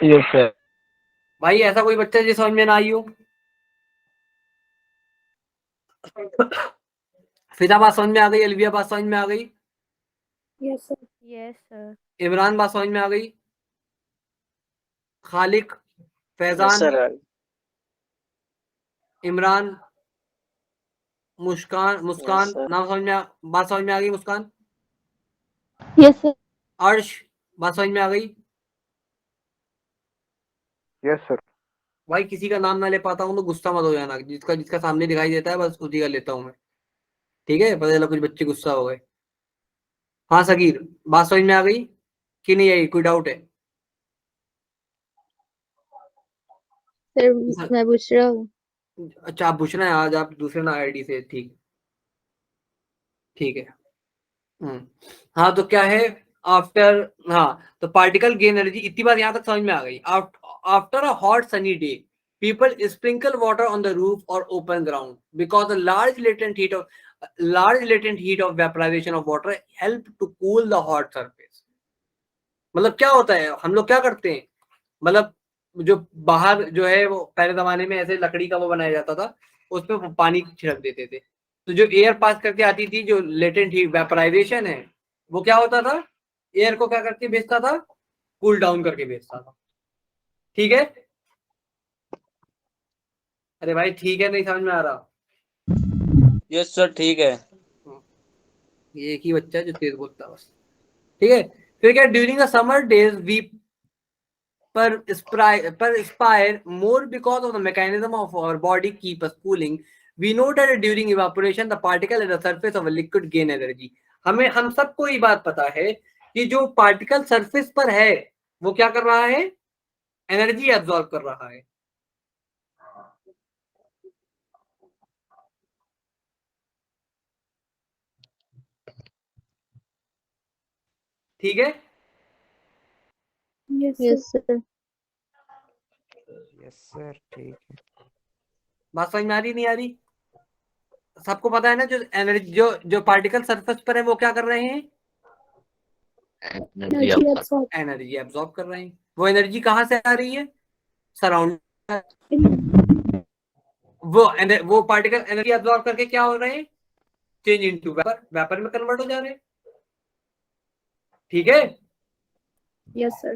Yes sir. भाई ऐसा कोई बच्चा जो समझ में ना आई हो? फिजा बात समझ में आ गई, अलविया बात समझ में आ गई, yes sir. Yes sir. Imran बात समझ में आ गई, खालिक, Yes, फैजान, sir. इमरान, मुस्कान, Yes, sir. बात समझ में आ गई, मुस्कान, यस सर। अर्श, बात समझ में आ गई? Yes sir. भाई किसी का नाम ना ले पाता हूँ तो गुस्सा मत हो जाना, जिसका जिसका सामने दिखाई देता है बस उसी का लेता हूँ मैं, ठीक है। पता चला कुछ बच्चे गुस्सा हो गए। हाँ सगीर, बात समझ में आ गई कि नहीं आई, कोई डाउट है? सर मैं पूछ रहा हूँ। अच्छा आप पूछ रहे हैं, आज आप दूसरे ना आईडी से, ठीक ठीक है। हाँ तो क्या है, आफ्टर, हाँ तो पार्टिकल गेन एनर्जी, इतनी बात यहाँ तक समझ में आ गई। After a hot sunny day, people sprinkle water on the roof or open ground because the large latent heat of vaporization of water help to cool the hot surface। मतलब क्या होता है, हम लोग क्या करते हैं, मतलब जो बाहर जो है वो पहले जमाने में ऐसे लकड़ी का वो बनाया जाता था, उसमें पानी छिड़क देते थे, तो जो एयर पास करके आती थी, जो लेटेंट हीट वेपराइजेशन है, वो क्या होता था, एयर को क्या करके भेजता था, कूल डाउन करके भेजता था, ठीक है। अरे भाई ठीक है, नहीं समझ में आ रहा? Yes, sir. ठीक है। ये एक ही बच्चा है जो तेज बोलता है बस, ठीक है। फिर क्या, during the summer days we perspire more because of the mechanism of our body keep us cooling. We know that during evaporation the particle at the surface of a liquid gain energy। हम सबको ये बात पता है कि जो particle surface पर है वो क्या कर रहा है, एनर्जी एब्जॉर्ब कर रहा है, ठीक है। Yes yes sir. Yes sir ठीक है। बात समझ में आ रही नहीं आ रही? सबको पता है ना, जो एनर्जी जो पार्टिकल सरफेस पर है वो क्या कर रहे हैं, एनर्जी एब्जॉर्ब कर रहे हैं। वो एनर्जी कहाँ से आ रही है, सराउंड, वो पार्टिकल एनर्जी एब्जॉर्ब करके क्या हो रहे हैं, चेंज इनटू वेपर में कन्वर्ट हो जा रहे हैं, ठीक है। Yes sir.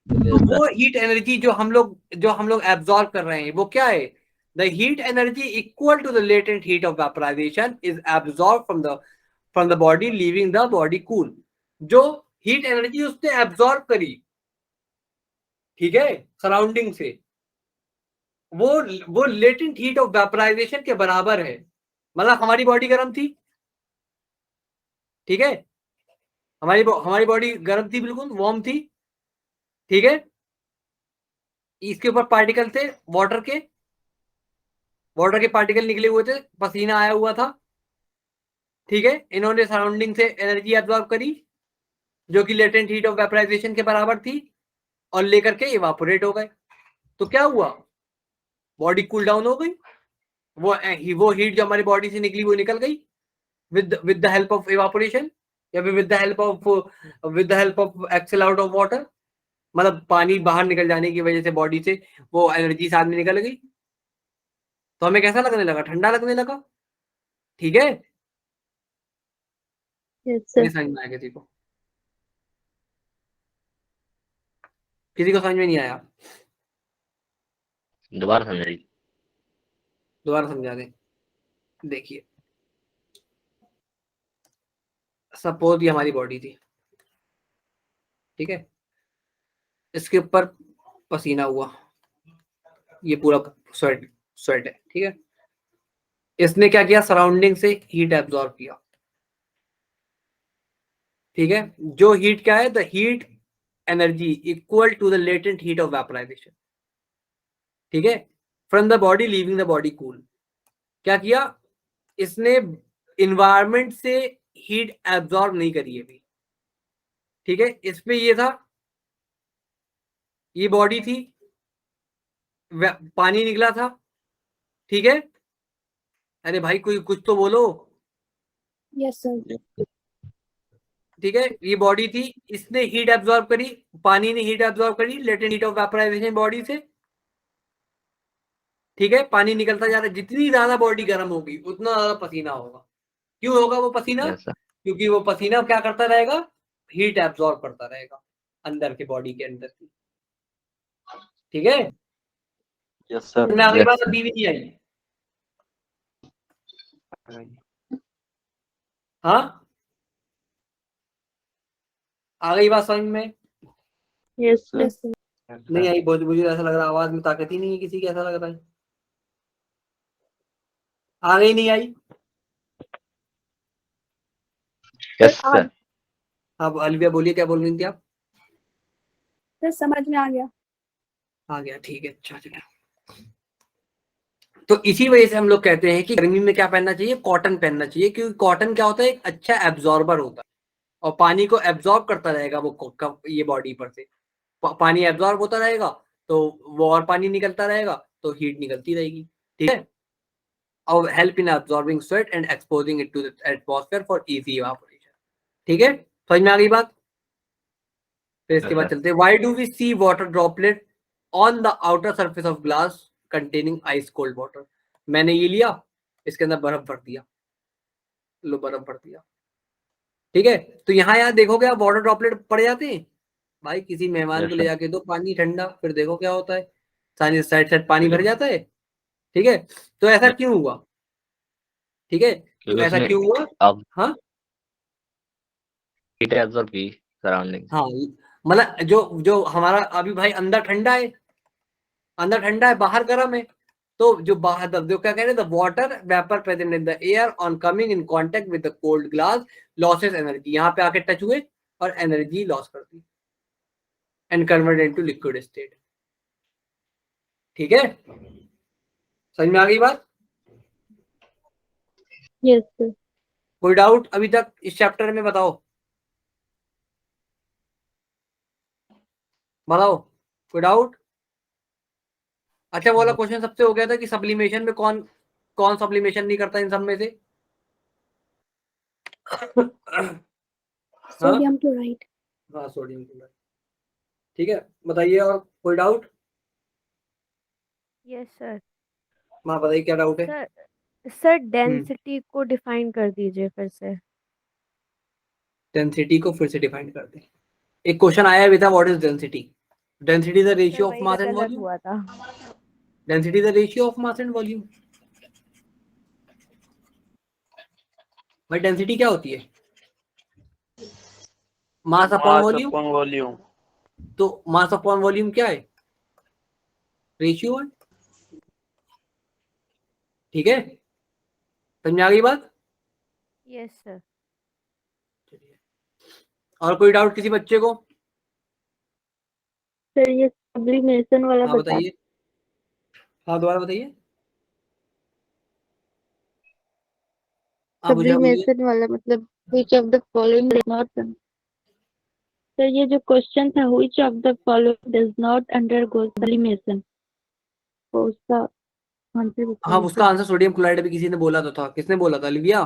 तो वो हीट एनर्जी जो हम लोग एब्जॉर्ब कर रहे हैं वो क्या है, the heat energy equal to the latent heat of vaporisation is absorb from the body leaving the body cool. जो हीट एनर्जी उसने एब्जॉर्ब करी, ठीक है, सराउंडिंग से, वो लेटेंट हीट ऑफ वेपराइजेशन के बराबर है। मतलब हमारी बॉडी गर्म थी, ठीक है, हमारी बॉडी गर्म थी, बिल्कुल वार्म थी, ठीक है। इसके ऊपर पार्टिकल थे वाटर के, वाटर के पार्टिकल निकले हुए थे, पसीना आया हुआ था, ठीक है। इन्होंने सराउंडिंग से एनर्जी एब्जॉर्ब करी जो कि लेटेंट हीट ऑफ वेपराइजेशन के बराबर थी और लेकर के इवापोरेट हो गए। तो क्या हुआ, बॉडी कूल डाउन हो गई, वो हीट जो हमारी बॉडी से निकली वो निकल गई with the help of evaporation या फिर with the help of expel out of water, मतलब पानी बाहर निकल जाने की वजह से बॉडी से वो एनर्जी साथ में निकल गई। तो हमें कैसा लगने लगा, ठंडा लगने लगा, ठीक है। Yes sir. नहीं समझ में आया किसी को, किसी को समझ में नहीं आया, दोबारा समझाइए। दोबारा समझा दें। देखिए सपोज ये हमारी बॉडी थी, ठीक है, इसके ऊपर पसीना हुआ, ये पूरा स्वेट है, ठीक है। इसने क्या किया, सराउंडिंग से हीट एब्जॉर्ब किया, ठीक है। जो हीट क्या है, the heat energy equal to the latent heat of vaporisation, ठीक है, from the body leaving the body cool. क्या किया इसने, इन्वायरमेंट से हीट एब्जॉर्ब नहीं करी अभी, ठीक है। इसमें ये था, ये बॉडी थी, पानी निकला था, ठीक है। अरे भाई कोई कुछ तो बोलो, यस सर। ठीक है। ये बॉडी थी, इसने हीट एब्जॉर्ब करी, पानी ने हीट एब्जॉर्ब करी latent heat of vaporisation body से, ठीक है। पानी निकलता जा रहा है, जितनी ज्यादा बॉडी गर्म होगी उतना ज्यादा पसीना होगा। क्यों होगा वो पसीना, यस सर। क्योंकि वो पसीना क्या करता रहेगा, हीट एब्जॉर्ब करता रहेगा अंदर के बॉडी के अंदर की, ठीक है। Yes sir. मैं अगली बात अभी भी नहीं आई, हाँ आ गई बात समझ में, यस सर। Yes sir. नहीं आई, बहुत मुझे ऐसा लग रहा है आवाज में ताकत ही नहीं है किसी की, ऐसा लग रहा है। आ गई नहीं आई, यस सर। अब अलविया बोलिए क्या बोल रही थी आप। सर समझ में आ गया। आ गया, ठीक है, अच्छा चलो। तो इसी वजह से हम लोग कहते हैं कि गर्मी में क्या पहनना चाहिए, कॉटन पहनना चाहिए, क्योंकि कॉटन क्या होता है, एक अच्छा एब्जॉर्बर होता है और पानी को एब्जॉर्ब करता रहेगा वो ये बॉडी पर से पानी एब्जॉर्ब होता रहेगा, तो वो और पानी निकलता रहेगा तो हीट निकलती रहेगी, ठीक है। और help in absorbing sweat and exposing it to the atmosphere for easy evaporation, ठीक है। समझ में आ गई बात। फिर इसके बाद चलते हैं, why do we see water droplet on the outer surface of glass containing ice cold water. मैंने ये लिया, इसके अंदर बर्फ भर दिया, लो बर्फ भर दिया, ठीक है। तो यहाँ यार देखोगे आप वाटर ड्रॉपलेट पड़ जाते हैं, भाई किसी मेहमान को ले जाके दो पानी ठंडा, फिर देखो क्या होता है, साइड साइड पानी भर जाता है, ठीक है। तो ऐसा क्यों हुआ, ठीक है, तो ऐसा क्यों हुआ, अब हाँ हीट एब्जॉर्ब की सराउंडिंग। हाँ, मतलब जो जो हमारा अभी भाई अंदर ठंडा है, अंदर ठंडा है बाहर गर्म है, तो जो बाहर जो क्या कह रहे हैं, the water vapour present in the air on coming in contact with the cold glass loses energy, यहाँ पे आके टच हुए और एनर्जी लॉस कर दी and convert into liquid state, ठीक है। समझ में आ गई बात। Yes sir. कोई डाउट अभी तक इस चैप्टर में, बताओ बताओ, कोई डाउट। अच्छा वो वाला क्वेश्चन सबसे हो गया था कि सब्लिमेशन में कौन कौन सब्लिमेशन नहीं करता इन सब में से, सोडियम क्लोराइड। हाँ सोडियम क्लोराइड, ठीक है। बताइए और कोई डाउट। Yes sir. माँ बताइए क्या डाउट है। सर डेंसिटी को डिफाइन कर दीजिए फिर से। डेंसिटी को फिर से डिफाइन कर दें। एक क्वेश्चन आया भी था, what is density. Density is the ratio of mass and volume. हुआ था। Density is the ratio of mass and volume. भाई डेंसिटी क्या होती है, मास अपॉन वॉल्यूम। तो मास अपॉन वॉल्यूम क्या है, रेशियो है, ठीक है। समझ में आ गई बात। Yes sir. और कोई डाउट किसी बच्चे को। सर ये सब्लिमेशन वाला हाँ बता। बताइए, हाँ दोबारा बताइए। आप पूछा मुझे। सब्लिमेशन वाला मतलब which of the following does not sir ये जो क्वेश्चन था which of the following does not undergo sublimation तो उसका आंसर हाँ, बताइए उसका आंसर सोडियम क्लोराइड अभी किसी ने बोला तो था, किसने बोला था, लिविया?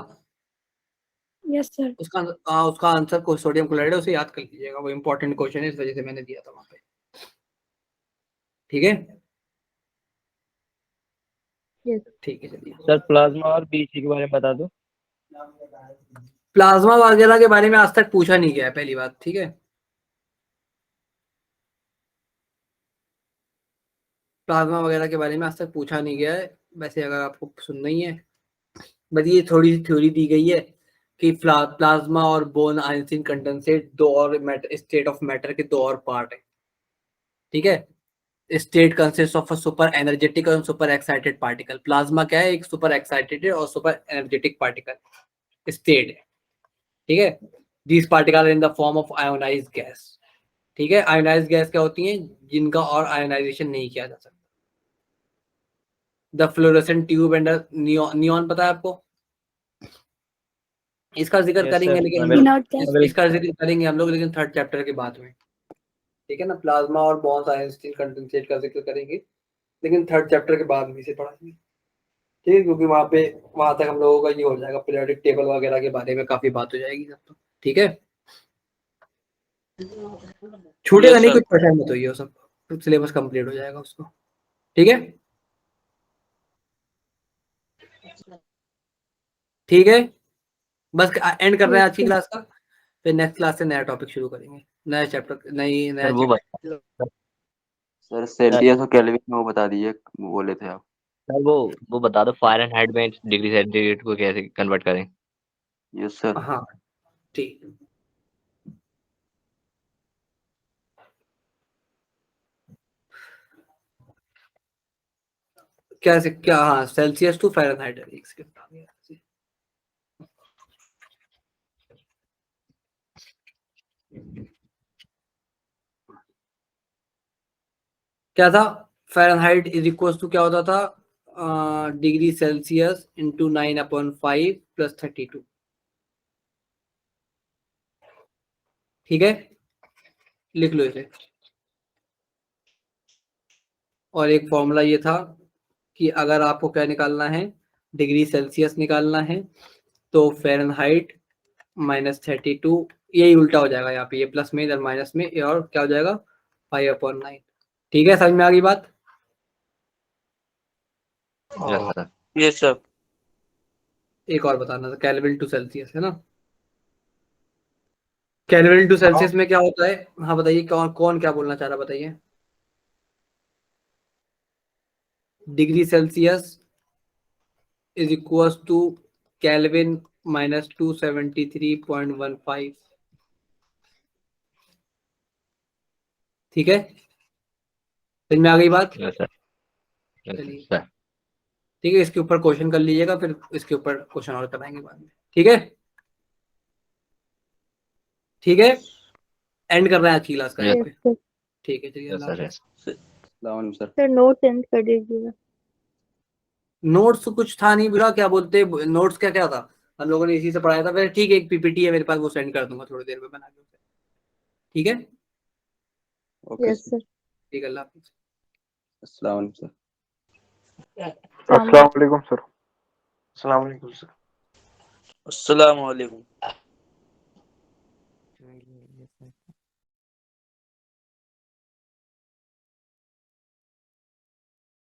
Yes sir. उसका आंसर को सोडियम क्लोराइड है, उसे याद कर लीजिएगा, वो इंपॉर्टेंट क्वेश्चन है, इस वजह से मैंने दिया था वहां पे। ठीक है, Yes. ठीक है, चलिए। सर प्लाज्मा और बीसी के बारे में बता दो। प्लाज्मा वगैरह के बारे में आज तक पूछा नहीं गया है, पहली बात, ठीक है। प्लाज्मा वगैरह के बारे में आज तक पूछा नहीं गया है, वैसे अगर आपको सुनना ही है, बस ये थोड़ी सी थ्योरी दी गई है कि प्लाज्मा और बोन आयंसिन कंडेंसेट दो और स्टेट ऑफ मैटर के दो और पार्ट है, ठीक है। State consist of a super energetic और सुपर एक्साइटेड पार्टिकल। प्लाज्मा क्या है, एक सुपर एक्साइटेड और सुपर एनर्जेटिक पार्टिकल स्टेट है, ठीक है। These particle in the form of ionised gas, ठीक है। आयोनाइज्ड गैस क्या होती हैं, जिनका और आयोनाइजेशन नहीं किया जा सकता। The fluorescent tube and neon पता है आपको, इसका जिक्र Yes, करेंगे sir. लेकिन I will- Inert gas. इसका जिक्र करेंगे हम लोग लेकिन थर्ड चैप्टर के बाद में, ठीक है ना। प्लाज्मा और बॉन्स आयंसिन कंडेंसेट का जिक्र करेंगे लेकिन थर्ड चैप्टर के बाद में इसे पढ़ाएंगे, ठीक है, क्योंकि वहां तक हम लोगों का ये हो जाएगा, पीरियोडिक टेबल वगैरह के बारे में काफी बात हो जाएगी सब, तो ठीक है। छूटेगा Yes, नहीं, sir. कुछ परेशान मत होइए, सब सिलेबस कंप्लीट हो जाएगा उसको, ठीक है। ठीक है, बस एंड कर रहे हैं आज की क्लास का, फिर नेक्स्ट क्लास से नया टॉपिक शुरू करेंगे, नया चैप्टर, नया सर वो चैप्टर। बता सर सेल्सियस और केल्विन में वो बता दीजिए, बोले थे आप। सर वो बता दो फ़ारेनहाइट में डिग्री सेंटीग्रेड को कैसे कन्वर्ट करें। Yes sir. हाँ, ठीक। क्या, हाँ, सेल्सियस टू फ़ारेनहाइट है, एक सेकंड। क्या था, फ़ारेनहाइट इज इक्वल टू क्या होता था, डिग्री सेल्सियस इंटू 9/5 प्लस 32, ठीक है, लिख लो इसे। और एक फॉर्मूला ये था कि अगर आपको क्या निकालना है, डिग्री सेल्सियस निकालना है, तो फ़ारेनहाइट -32, यही उल्टा हो जाएगा यहाँ पे, ये प्लस में इधर माइनस में, ये और क्या हो जाएगा 5/9, ठीक है, समझ में आ गई बात। Yes sir. Yes, sir. एक और बताना था, केल्विन टू सेल्सियस है ना, केल्विन टू सेल्सियस में क्या होता है, हाँ बताइए, कौन कौन क्या बोलना चाह रहा, बताइए। Degree Celsius is equal to kelvin -273.15, ठीक है, समझ में आ गई बात। Yes sir. यस चलिए, सर। ठीक है, इसके ऊपर क्वेश्चन कर लीजिएगा, फिर इसके ऊपर क्वेश्चन और कराएंगे बाद में, ठीक है। ठीक है, एंड कर रहे हैं आज की क्लास का यहाँ Yes, पे, sir. ठीक है, चलिए, यस अल्लाह सर। हाफिज़। अस्सलाम वालेकुम सर। सर नोट सेंड कर दीजिएगा। नोट्स कुछ था नहीं बुरा, क्या बोलते, नोट्स क्या क्या था, हम लोगों ने इसी से पढ़ाया था, फिर ठीक है, एक पीपीटी है मेरे पास, वो सेंड कर दूंगा थोड़ी देर में बना के, ठीक है, ओके यस सर। सर। ठीक है, अल्लाह हाफिज़। अस्सलाम वालेकुम सर। अस्सलाम वालेकुम सर। अस्सलाम वालेकुम सर। Assalamu alaikum.